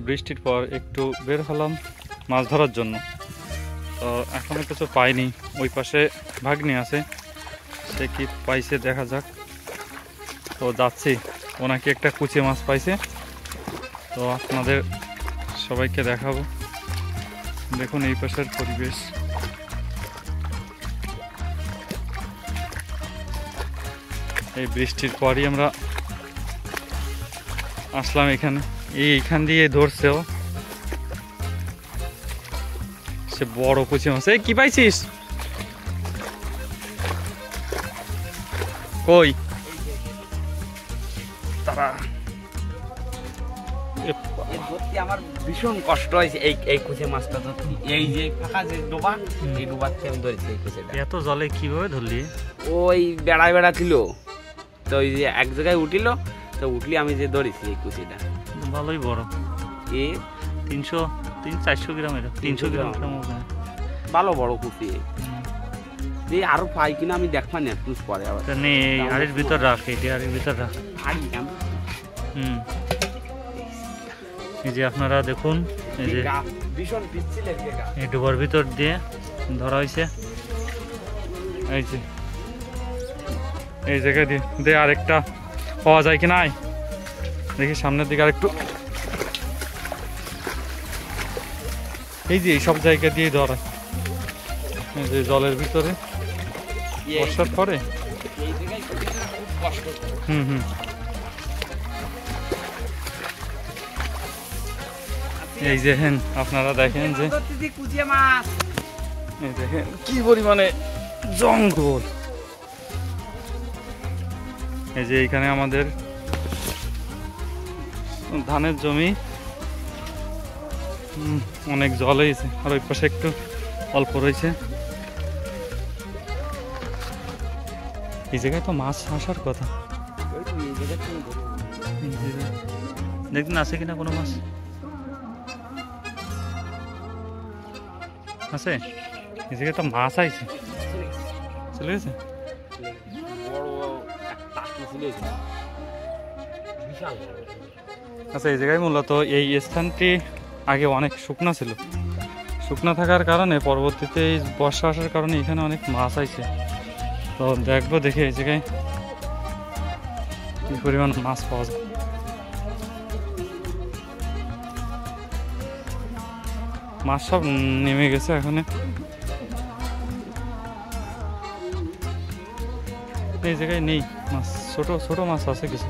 বৃষ্টির পর একটু বের হলাম মাছ ধরার জন্য। তো এখনো কিছু পাইনি, ওই পাশে ভাগ্নি আছে, সে কি পাইছে দেখা যাক। তো যাচ্ছি, ওনাকে একটা কুচি মাছ পাইছে, তো আপনাদের সবাইকে দেখাবো। দেখুন এই পাশের পরিবেশ, এই বৃষ্টির পরই আমরা আসলাম এখানে। এইখান দিয়ে ধরছেও সে বড় কুচি মাছ। এই কি পাইছিস? কই তারা? আমার ভীষণ কষ্ট হয়েছে এই কুচি মাছটা ধরতে। এই যে ফাঁকা যে ডোবা, এই ডোবাতে আমি ধরেছি এই কুচিটা। এত জলে কিভাবে ধরলি? ওই বেড়া ছিল, তো ওই যে এক জায়গায় উঠিল, তো উঠলি আমি যে ধরেছি এই কুচিটা। ভালোই বড়, এ 300-400 গ্রামের, 300 গ্রাম ভালো বড় কুচি। যে আরো পাই কিনা আমি দেখবা না একটু পরে। আবার আড়ির ভিতর রাখ, এটি আড়ির ভিতর রাখ। এই যে আপনারা দেখুন, এই যে এই ডুবার ভিতর দিয়ে ধরা হয়েছে। এই যে এই জায়গায় দিয়ে আরেকটা পাওয়া যায় কি নাই দেখি, সামনের দিকে আরেকটু। এই যে সব জায়গা দিয়ে ধরা, এই যে জলের ভিতরে বর্ষার পরে। এই যে আপনারা দেখেন যে এই দেখেন কি পরিমাণে জঙ্গল। এই যে এইখানে আমাদের ধানের জমি, অনেক জল হয়েছে, আর ওই পাশে একটু অল্প রয়েছে। এই জায়গায় তো মাছ আসার কথা, দেখুন আছে কিনা কোনো মাছ আছে। এই জায়গায় তো মাছ আইছে, চলে গেছে। আচ্ছা, এই জায়গায় মূলত এই স্থানটি আগে অনেক শুকনো ছিল, শুকনো থাকার কারণে পরবর্তীতে এই বর্ষা আসার কারণে এখানে অনেক মাছ আইছে। তো দেখবো, দেখে এই জায়গায় কি পরিমাণ মাছ পাওয়া যায়। মাছ সব নেমে গেছে এখানে। এই জায়গায় নেই মাছ, ছোট ছোট মাছ আছে কিছু।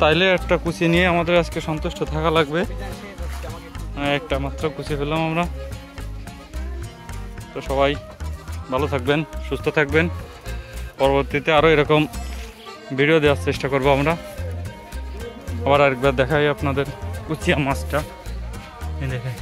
তাইলে একটা কুচি নিয়ে আমাদের আজকে সন্তুষ্ট থাকা লাগবে। একটা মাত্র কুচি পেলাম আমরা। তো সবাই ভালো থাকবেন, সুস্থ থাকবেন। পরবর্তীতে আরও এরকম ভিডিও দেওয়ার চেষ্টা করব আমরা। আবার আরেকবার দেখাই আপনাদের কুচিয়া মাছটা, দেখেন।